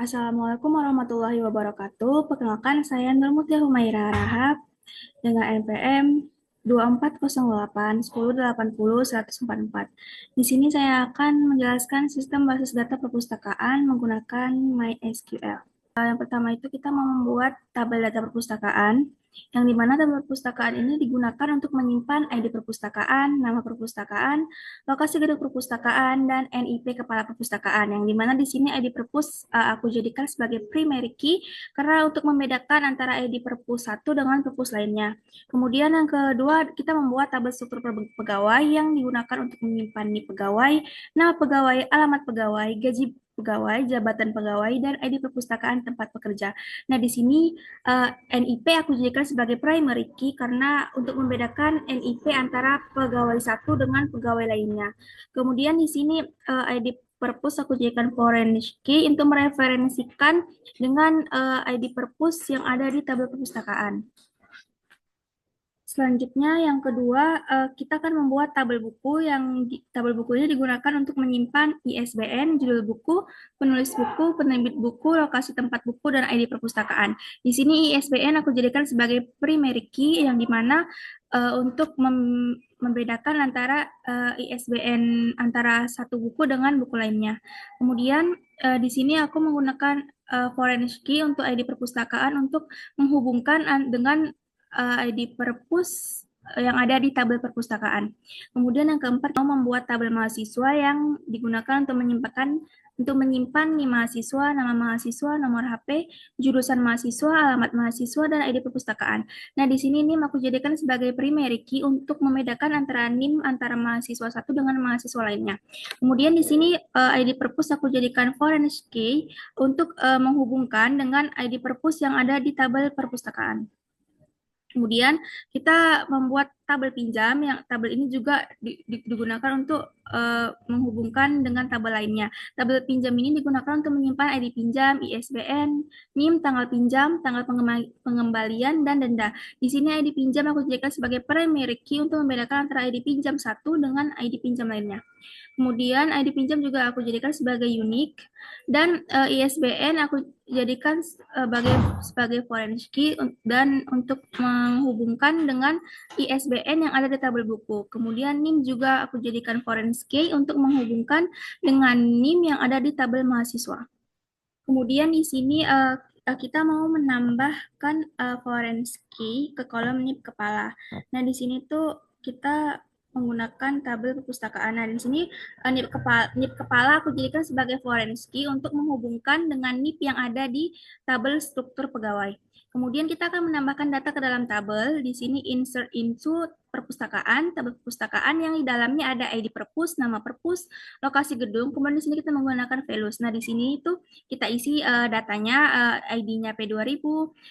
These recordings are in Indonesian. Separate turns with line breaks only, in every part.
Assalamualaikum warahmatullahi wabarakatuh. Perkenalkan, saya Nur Mutia Humaira Rahab dengan NPM 2408 1080 144. Di sini saya akan menjelaskan sistem basis data perpustakaan menggunakan MySQL. Yang pertama itu kita mau membuat tabel data perpustakaan, yang dimana tabel perpustakaan ini digunakan untuk menyimpan ID perpustakaan, nama perpustakaan, lokasi gedung perpustakaan, dan NIP kepala perpustakaan. Yang dimana di sini ID perpus aku jadikan sebagai primary key karena untuk membedakan antara ID perpus satu dengan perpus lainnya. Kemudian yang kedua, kita membuat tabel struktur pegawai yang digunakan untuk menyimpan nih pegawai, nama pegawai, alamat pegawai, gaji pegawai, jabatan pegawai, dan ID perpustakaan tempat bekerja. Nah, di sini NIP aku jadikan sebagai primary key karena untuk membedakan NIP antara pegawai satu dengan pegawai lainnya. Kemudian di sini ID purpose aku jadikan foreign key untuk mereferensikan dengan ID purpose yang ada di tabel perpustakaan. Selanjutnya, yang kedua, kita akan membuat tabel buku yang tabel bukunya digunakan untuk menyimpan ISBN, judul buku, penulis buku, penerbit buku, lokasi tempat buku, dan ID perpustakaan. Di sini ISBN aku jadikan sebagai primary key yang dimana untuk membedakan antara ISBN antara satu buku dengan buku lainnya. Kemudian di sini aku menggunakan foreign key untuk ID perpustakaan untuk menghubungkan dengan ID perpus yang ada di tabel perpustakaan. Kemudian yang keempat, mau membuat tabel mahasiswa yang digunakan untuk menyimpan nih mahasiswa, nama mahasiswa, nomor HP, jurusan mahasiswa, alamat mahasiswa, dan ID perpustakaan. Nah, di sini NIM aku jadikan sebagai primary key untuk membedakan antara NIM antara mahasiswa satu dengan mahasiswa lainnya. Kemudian di sini ID perpus aku jadikan foreign key untuk menghubungkan dengan ID perpus yang ada di tabel perpustakaan. Kemudian kita membuat tabel pinjam yang tabel ini juga digunakan untuk menghubungkan dengan tabel lainnya. Tabel pinjam ini digunakan untuk menyimpan ID pinjam, ISBN, NIM, tanggal pinjam, tanggal pengembalian, dan denda. Di sini ID pinjam aku jadikan sebagai primary key untuk membedakan antara ID pinjam satu dengan ID pinjam lainnya. Kemudian ID pinjam juga aku jadikan sebagai unik dan ISBN aku jadikan sebagai foreign key dan untuk menghubungkan dengan ISBN yang ada di tabel buku. Kemudian NIM juga aku jadikan foreign key untuk menghubungkan dengan NIM yang ada di tabel mahasiswa. Kemudian di sini kita mau menambahkan foreign key ke kolom NIP kepala. Nah, di sini tuh kita menggunakan tabel perpustakaan. Nah, di sini NIP kepala aku jadikan sebagai foreign key untuk menghubungkan dengan NIP yang ada di tabel struktur pegawai. Kemudian kita akan menambahkan data ke dalam tabel. Di sini insert into perpustakaan, tabel perpustakaan yang di dalamnya ada ID perpus, nama perpus, lokasi gedung. Kemudian di sini kita menggunakan values. Nah, di sini itu kita isi datanya, ID-nya P2000,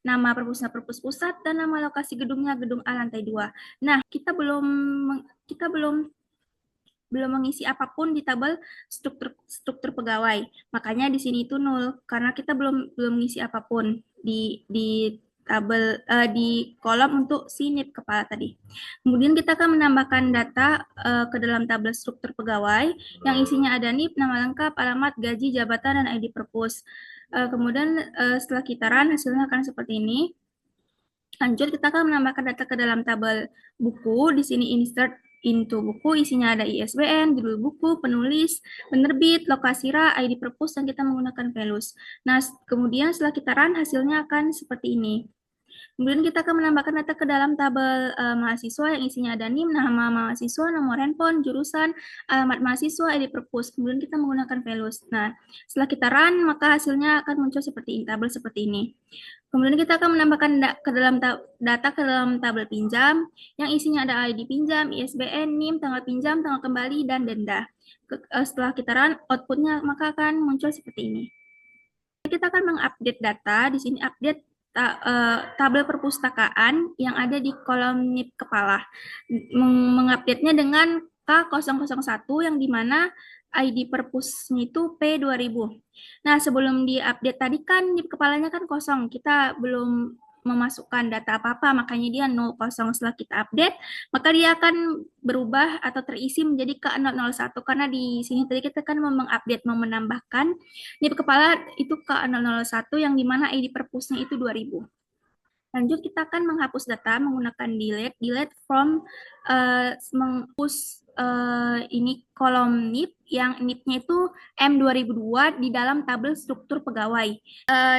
nama perpusnya perpus pusat, dan nama lokasi gedungnya gedung A lantai 2. Nah, kita belum mengisi apapun di tabel struktur pegawai. Makanya di sini itu nol karena kita belum mengisi apapun di tabel di kolom untuk si NIP kepala tadi. Kemudian kita akan menambahkan data ke dalam tabel struktur pegawai yang isinya ada NIP, nama lengkap, alamat, gaji, jabatan, dan ID perpus. Kemudian setelah kita run hasilnya akan seperti ini. Lanjut, kita akan menambahkan data ke dalam tabel buku. Di sini insert into buku, isinya ada ISBN, judul buku, penulis, penerbit, lokasi RA, ID perpus, dan kita menggunakan values. Nah, kemudian setelah kita run, hasilnya akan seperti ini. Kemudian kita akan menambahkan data ke dalam tabel mahasiswa yang isinya ada NIM, nama mahasiswa, nomor handphone, jurusan, alamat mahasiswa, ID perpus. Kemudian kita menggunakan values. Nah, setelah kita run, maka hasilnya akan muncul seperti ini, tabel seperti ini. Kemudian kita akan menambahkan data ke dalam tabel pinjam yang isinya ada ID pinjam, ISBN, NIM, tanggal pinjam, tanggal kembali, dan denda. Setelah kita run, outputnya maka akan muncul seperti ini. Kita akan mengupdate data. Di sini update tabel perpustakaan yang ada di kolom NIP kepala. Mengupdate-nya dengan K001 yang dimana ID perpusnya itu P2000. Nah, sebelum di-update tadi kan NIP kepalanya kan kosong. Kita belum memasukkan data apa-apa, makanya dia 00. Setelah kita update, maka dia akan berubah atau terisi menjadi ke 001, karena di sini tadi kita kan mau mengupdate, mau menambahkan NIP kepala itu ke 001 yang dimana ID perpusnya itu 2000. Lanjut, kita akan menghapus data menggunakan delete from, menghapus ini kolom NIP yang NIP-nya itu M2002 di dalam tabel struktur pegawai.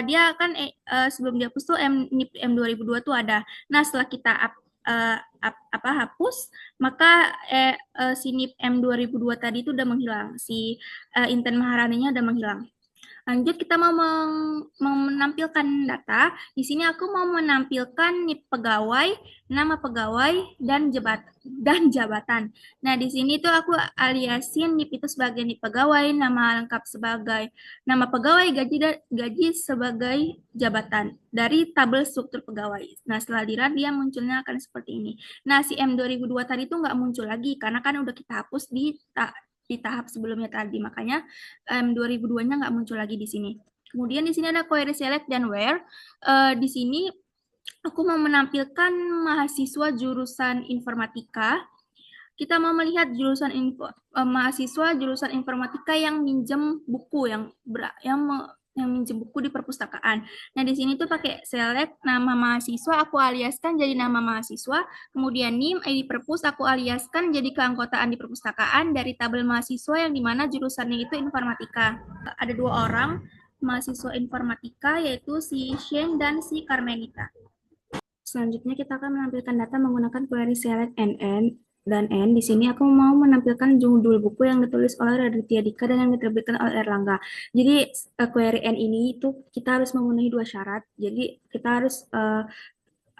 Dia akan sebelum dihapus tuh NIP M2002 tuh ada. Nah, setelah kita hapus, maka si NIP M2002 tadi itu udah menghilang, si Inten Maharaninya udah menghilang. Lanjut, kita mau menampilkan data. Di sini aku mau menampilkan NIP pegawai, nama pegawai, dan jabatan. Nah, di sini tuh aku aliasin NIP itu sebagai NIP pegawai, nama lengkap sebagai nama pegawai, gaji sebagai jabatan dari tabel struktur pegawai. Nah, setelah di-run dia munculnya akan seperti ini. Nah, si M2002 tadi tuh nggak muncul lagi karena kan udah kita hapus di tahap sebelumnya tadi, makanya 2002-nya nggak muncul lagi di sini. Kemudian di sini ada query select dan where. Di sini aku mau menampilkan mahasiswa jurusan informatika. Kita mau melihat mahasiswa jurusan informatika yang minjem buku, yang minjem buku di perpustakaan. Nah, di sini tuh pakai select nama mahasiswa, aku aliaskan jadi nama mahasiswa, kemudian NIM, ID perpus, aku aliaskan jadi keanggotaan di perpustakaan dari tabel mahasiswa yang dimana jurusannya itu informatika. Ada 2 orang mahasiswa informatika, yaitu si Shane dan si Carmenita. Selanjutnya kita akan menampilkan data menggunakan query select dan N. Di sini aku mau menampilkan judul buku yang ditulis oleh Raditya Dika dan yang diterbitkan oleh Erlangga. Jadi query N ini itu kita harus memenuhi 2 syarat. Jadi kita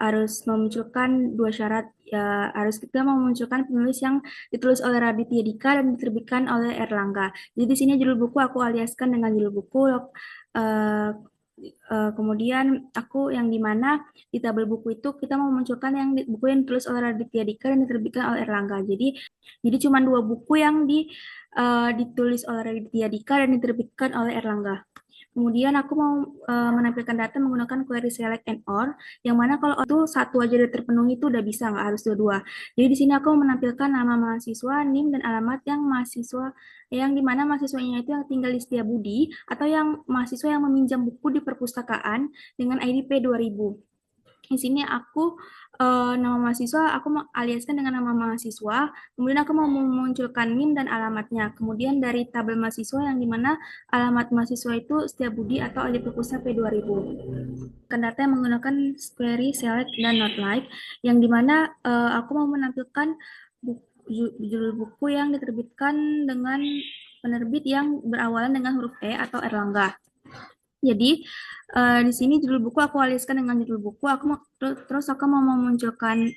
harus memunculkan 2 syarat. Ya, harus kita memunculkan penulis yang ditulis oleh Raditya Dika dan diterbitkan oleh Erlangga. Jadi di sini judul buku aku aliaskan dengan judul buku. Kemudian aku yang dimana di tabel buku itu kita mau memunculkan buku yang ditulis oleh Raditya Dika dan diterbitkan oleh Erlangga. Jadi cuma 2 buku yang ditulis oleh Raditya Dika dan diterbitkan oleh Erlangga. Kemudian aku mau menampilkan data menggunakan query select and or, yang mana kalau itu satu aja udah terpenuhi itu udah bisa, nggak harus dua-dua. Jadi di sini aku menampilkan nama mahasiswa, NIM, dan alamat yang dimana mahasiswanya itu yang tinggal di Setiabudi atau yang mahasiswa yang meminjam buku di perpustakaan dengan ID P2000. Di sini aku nama mahasiswa aku mau aliaskan dengan nama mahasiswa, kemudian aku mau memunculkan NIM dan alamatnya. Kemudian dari tabel mahasiswa yang dimana alamat mahasiswa itu Setiabudi atau ID perpusnya P2000. Data yang menggunakan query select dan not like, yang dimana aku mau menampilkan judul buku yang diterbitkan dengan penerbit yang berawalan dengan huruf E atau Erlangga. Jadi di sini judul buku aku aliaskan dengan judul buku. Terus aku mau memunculkan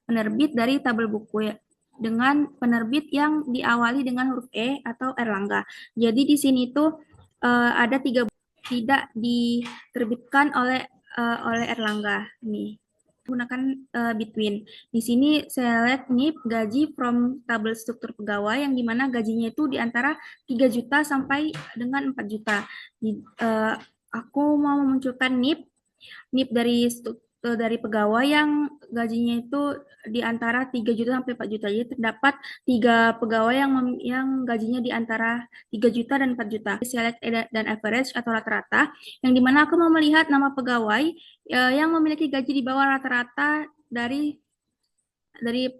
penerbit dari tabel buku ya, dengan penerbit yang diawali dengan huruf E atau Erlangga. Jadi di sini tuh ada 3 buku tidak diterbitkan oleh Erlangga nih. Gunakan between. Di sini select NIP gaji from tabel struktur pegawai yang dimana gajinya itu di antara 3 juta sampai dengan 4 juta. Aku mau memunculkan NIP dari pegawai yang gajinya itu di antara 3 juta sampai 4 juta. Jadi terdapat 3 pegawai yang gajinya di antara 3 juta dan 4 juta. Select dan average atau rata-rata, yang dimana aku mau melihat nama pegawai yang memiliki gaji di bawah rata-rata dari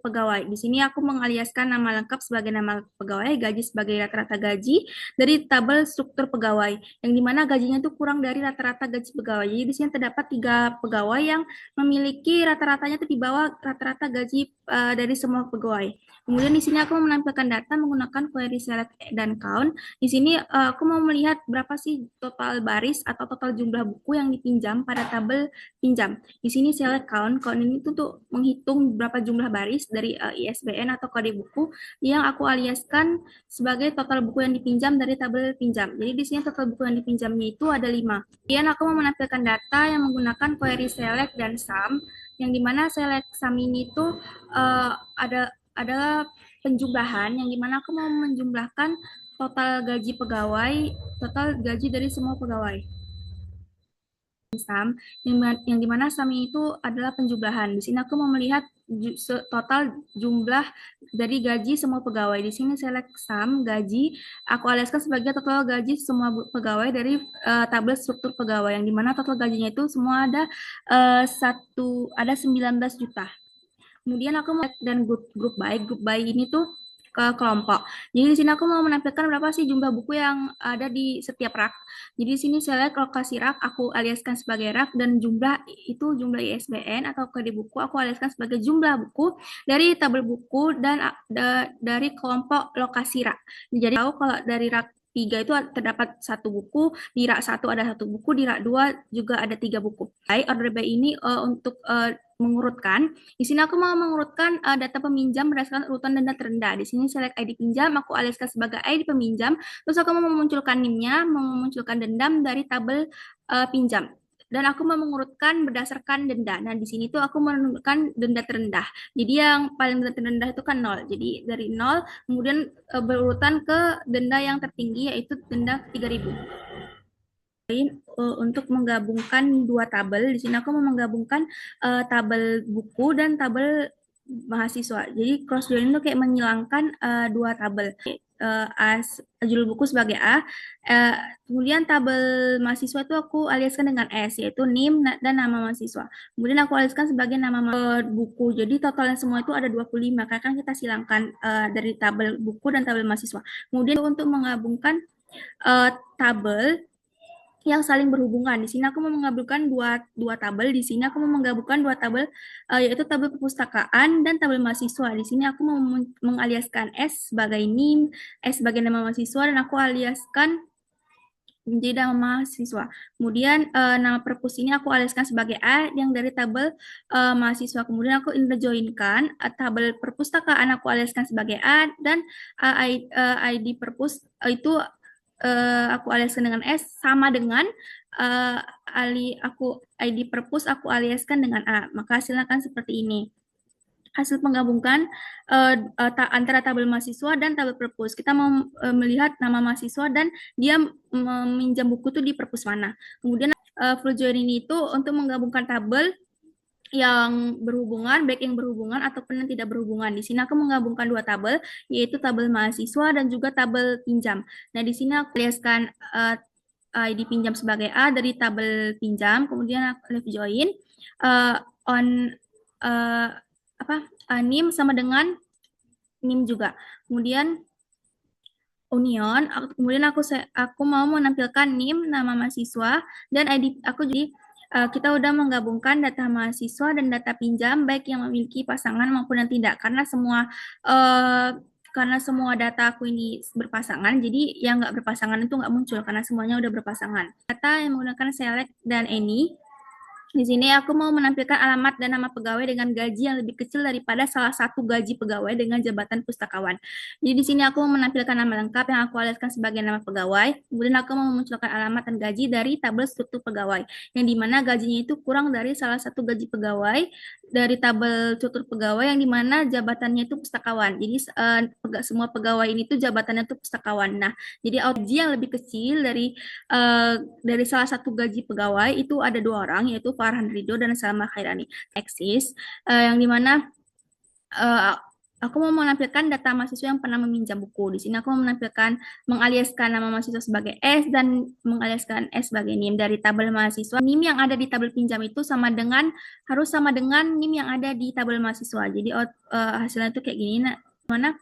pegawai. Di sini aku mengaliaskan nama lengkap sebagai nama pegawai, gaji sebagai rata-rata gaji dari tabel struktur pegawai, yang dimana gajinya itu kurang dari rata-rata gaji pegawai. Jadi di sini terdapat 3 pegawai yang memiliki rata-ratanya itu di bawah rata-rata gaji dari semua pegawai. Kemudian di sini aku menampilkan data menggunakan query select dan count. Di sini aku mau melihat berapa sih total baris atau total jumlah buku yang dipinjam pada tabel pinjam. Di sini select count. Count ini untuk menghitung berapa jumlah baris dari ISBN atau kode buku yang aku aliaskan sebagai total buku yang dipinjam dari tabel pinjam. Jadi di sini total buku yang dipinjamnya itu ada 5. Kemudian aku mau menampilkan data yang menggunakan query select dan sum, yang dimana select sum ini itu adalah penjumlahan, yang dimana aku mau menjumlahkan total gaji pegawai, total gaji dari semua pegawai. SAM, yang dimana SAM itu adalah penjumlahan. Di sini aku mau melihat total jumlah dari gaji semua pegawai. Di sini select SAM gaji, aku aliaskan sebagai total gaji semua pegawai dari tabel struktur pegawai, yang dimana total gajinya itu semua ada 19 juta. Kemudian aku mau dan grup by ini tuh ke kelompok. Jadi di sini aku mau menampilkan berapa sih jumlah buku yang ada di setiap rak. Jadi di sini saya lihat lokasi rak aku aliaskan sebagai rak, dan jumlah itu jumlah ISBN atau kode buku aku aliaskan sebagai jumlah buku dari tabel buku dan dari kelompok lokasi rak. Jadi tahu kalau dari rak 3 itu terdapat satu buku, di rak 1 ada satu buku, di rak 2 juga ada 3 buku. Baik, order by ini untuk mengurutkan. Di sini aku mau mengurutkan data peminjam berdasarkan urutan denda terendah. Di sini select ID pinjam, aku aliaskan sebagai ID peminjam. Terus aku mau memunculkan NIM-nya, mau memunculkan dendam dari tabel pinjam. Dan aku mau mengurutkan berdasarkan denda. Nah, di sini tuh aku menentukan denda terendah. Jadi yang paling denda terendah itu kan 0. Jadi dari 0, kemudian berurutan ke denda yang tertinggi, yaitu denda 3.000. Untuk menggabungkan dua tabel, di sini aku mau menggabungkan tabel buku dan tabel mahasiswa. Jadi cross join itu kayak menghilangkan dua tabel. Judul buku sebagai A, kemudian tabel mahasiswa itu aku aliaskan dengan S, yaitu NIM dan nama mahasiswa. Kemudian aku aliaskan sebagai nama buku. Jadi totalnya semua itu ada 25, karena kan kita silangkan dari tabel buku dan tabel mahasiswa. Kemudian untuk menggabungkan tabel yang saling berhubungan. Di sini aku mau menggabungkan dua tabel. Di sini aku mau menggabungkan dua tabel, yaitu tabel perpustakaan dan tabel mahasiswa. Di sini aku mau mengaliaskan S sebagai NIM, S sebagai nama mahasiswa, dan aku aliaskan menjadi nama mahasiswa. Kemudian nama perpus ini aku aliaskan sebagai A yang dari tabel mahasiswa. Kemudian aku interjoinkan tabel perpustakaan aku aliaskan sebagai A, dan ID perpus itu aku aliaskan dengan S, sama dengan ID perpus aku aliaskan dengan A. Maka hasilnya akan seperti ini. Hasil penggabungan antara tabel mahasiswa dan tabel perpus. Kita mau melihat nama mahasiswa dan dia meminjam buku itu di perpus mana. Kemudian full join ini itu untuk menggabungkan tabel yang berhubungan, baik yang berhubungan ataupun yang tidak berhubungan. Di sini aku menggabungkan dua tabel, yaitu tabel mahasiswa dan juga tabel pinjam. Nah, di sini aku tuliskan ID pinjam sebagai A dari tabel pinjam, kemudian aku left join on NIM sama dengan NIM juga. Kemudian union, kemudian aku mau menampilkan NIM, nama mahasiswa, dan ID aku. Jadi kita udah menggabungkan data mahasiswa dan data pinjam, baik yang memiliki pasangan maupun yang tidak, karena semua data aku ini berpasangan, jadi yang nggak berpasangan itu nggak muncul karena semuanya udah berpasangan. Data yang menggunakan select dan any. Di sini aku mau menampilkan alamat dan nama pegawai dengan gaji yang lebih kecil daripada salah satu gaji pegawai dengan jabatan pustakawan. Jadi di sini aku mau menampilkan nama lengkap yang aku aliaskan sebagai nama pegawai. Kemudian aku mau memunculkan alamat dan gaji dari tabel struktur pegawai, yang dimana gajinya itu kurang dari salah satu gaji pegawai dari tabel struktur pegawai, yang dimana jabatannya itu pustakawan. Jadi semua pegawai ini tuh jabatannya itu pustakawan. Nah, jadi gaji yang lebih kecil dari salah satu gaji pegawai itu ada dua orang, yaitu Farhan Ridho dan Salma Khairani. Eksis, yang dimana aku mau menampilkan data mahasiswa yang pernah meminjam buku. Di sini aku mau mengaliaskan nama mahasiswa sebagai S dan mengaliaskan S sebagai NIM dari tabel mahasiswa. NIM yang ada di tabel pinjam itu harus sama dengan NIM yang ada di tabel mahasiswa. Jadi hasilnya itu kayak gini. Nah, mana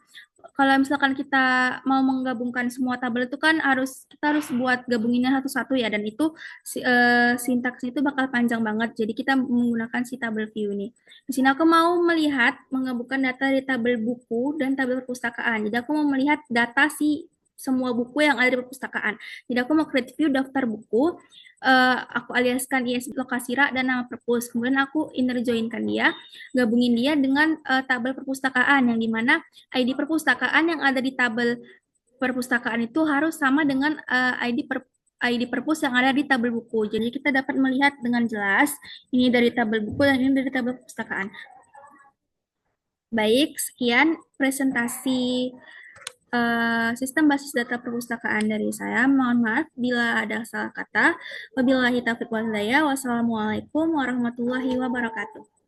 kalau misalkan kita mau menggabungkan semua tabel itu kan kita harus buat gabunginnya satu-satu ya, dan itu sintaksnya itu bakal panjang banget. Jadi kita menggunakan si tabel view ini. Di sini aku mau melihat menggabungkan data di tabel buku dan tabel perpustakaan. Jadi aku mau melihat data semua buku yang ada di perpustakaan. Jadi aku mau create view daftar buku, aku aliaskan ISBN lokasi rak dan nama perpus. Kemudian aku inner joinkan dia, gabungin dia dengan tabel perpustakaan, yang dimana ID perpustakaan yang ada di tabel perpustakaan itu harus sama dengan ID perpus yang ada di tabel buku. Jadi kita dapat melihat dengan jelas ini dari tabel buku dan ini dari tabel perpustakaan. Baik, sekian presentasi sistem basis data perpustakaan dari saya. Mohon maaf bila ada salah kata. Wabillahi taufiq wal hidayah. Wassalamualaikum warahmatullahi wabarakatuh.